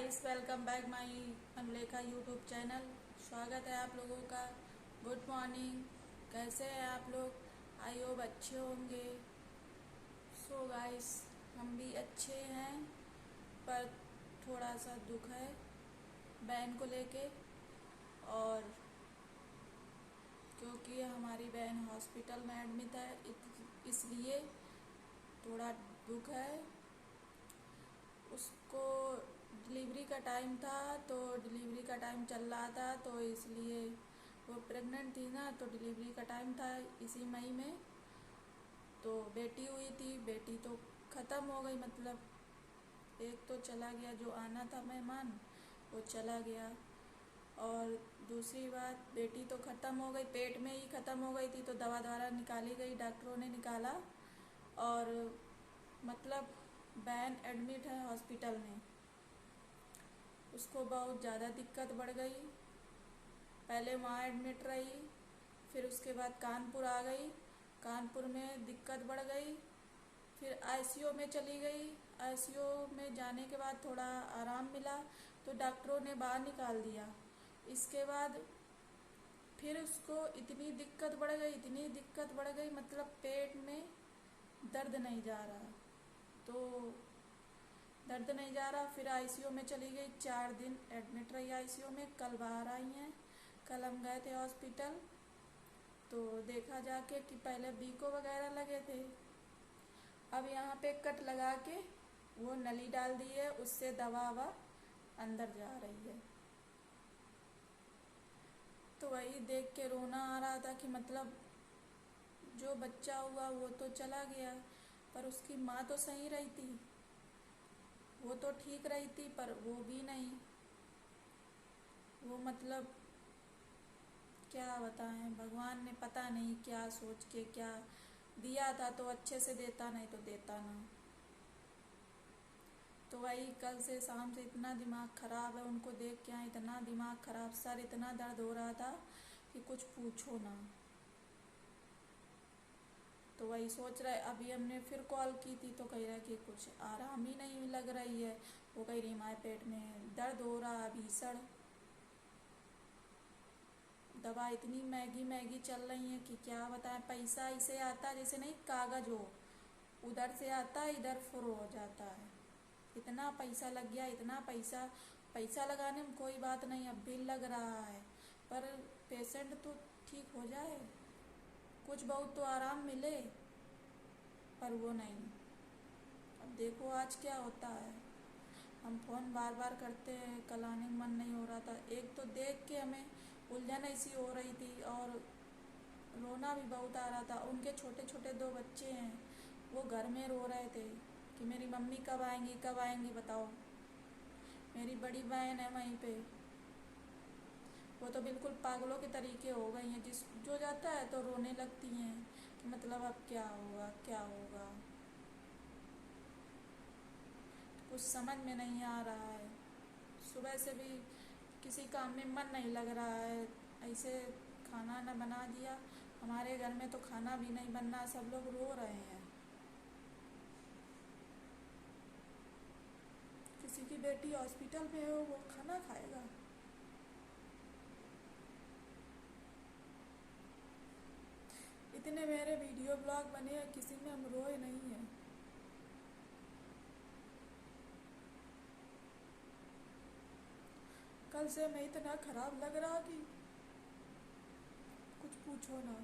Guys, welcome back my Anulekha YouTube channel. स्वागत है आप लोगों का। Good morning. कैसे हैं आप लोग? आई होप अच्छे होंगे। सो गाइस, हम भी अच्छे हैं, पर थोड़ा सा दुख है बहन को लेके। और क्योंकि हमारी बहन हॉस्पिटल में एडमिट है, इसलिए थोड़ा दुख है। उसको डिलीवरी का टाइम था, तो डिलीवरी का टाइम चल रहा था, तो इसलिए वो प्रेग्नेंट थी ना, तो डिलीवरी का टाइम था इसी मई में। तो बेटी हुई थी, बेटी तो ख़त्म हो गई, मतलब एक तो चला गया, जो आना था मेहमान वो चला गया। और दूसरी बात, बेटी तो ख़त्म हो गई, पेट में ही ख़त्म हो गई थी, तो दवा द्वारा निकाली गई, डॉक्टरों ने निकाला। और मतलब बहन एडमिट है हॉस्पिटल में, उसको बहुत ज़्यादा दिक्कत बढ़ गई। पहले वहाँ एडमिट रही, फिर उसके बाद कानपुर आ गई, कानपुर में दिक्कत बढ़ गई, फिर आईसीयू में चली गई। आईसीयू में जाने के बाद थोड़ा आराम मिला, तो डॉक्टरों ने बाहर निकाल दिया। इसके बाद फिर उसको इतनी दिक्कत बढ़ गई, इतनी दिक्कत बढ़ गई, मतलब पेट में दर्द नहीं जा रहा, तो दर्द नहीं जा रहा। फिर आईसीयू में चली गई, 4 दिन एडमिट रही आईसीयू में। कल बाहर आई हैं। कल हम गए थे हॉस्पिटल, तो देखा जाके कि पहले बीको वगैरह लगे थे, अब यहाँ पे कट लगा के वो नली डाल दी है, उससे दवा ववा अंदर जा रही है। तो वही देख के रोना आ रहा था कि मतलब जो बच्चा हुआ वो तो चला गया, पर उसकी माँ तो सही रही थी, वो तो ठीक रही थी, पर वो भी नहीं। वो मतलब क्या बताएं, भगवान ने पता नहीं क्या सोच के क्या दिया था, तो अच्छे से देता, नहीं तो देता ना। तो वही कल से शाम से इतना दिमाग ख़राब है, उनको देख के यहाँ इतना दिमाग ख़राब, सर इतना दर्द हो रहा था कि कुछ पूछो ना। तो वही सोच रहे, अभी हमने फिर कॉल की थी, तो कह रहा कि कुछ आराम ही नहीं लग रही है। वो कह रही हमारे पेट में दर्द हो रहा है भीषण। दवा इतनी महंगी महंगी चल रही है कि क्या बताएं। पैसा इसे आता है जैसे नहीं कागज हो, उधर से आता है, इधर फुर हो जाता है। इतना पैसा लग गया, इतना पैसा। पैसा लगाने में कोई बात नहीं, अब बिल लग रहा है, पर पेशेंट तो ठीक हो जाए, कुछ बहुत तो आराम मिले, पर वो नहीं। अब देखो आज क्या होता है। हम फ़ोन बार बार करते हैं, कल आने का मन नहीं हो रहा था। एक तो देख के हमें उलझन ऐसी हो रही थी, और रोना भी बहुत आ रहा था। उनके छोटे छोटे 2 बच्चे हैं, वो घर में रो रहे थे कि मेरी मम्मी कब आएंगी, कब आएंगी, बताओ। मेरी बड़ी बहन है वहीं पे, वो तो बिल्कुल पागलों के तरीके हो गई हैं, जिस जो जाता है तो रोने लगती हैं कि मतलब अब क्या होगा, क्या होगा। कुछ समझ में नहीं आ रहा है। सुबह से भी किसी काम में मन नहीं लग रहा है, ऐसे खाना न बना दिया। हमारे घर में तो खाना भी नहीं बनना, सब लोग रो रहे हैं। किसी की बेटी हॉस्पिटल में हो, वो खाना खाएगा? इतने मेरे वीडियो ब्लॉग बने हैं, किसी में हम रोए नहीं हैं। कल से मैं इतना खराब लग रहा कि कुछ पूछो ना।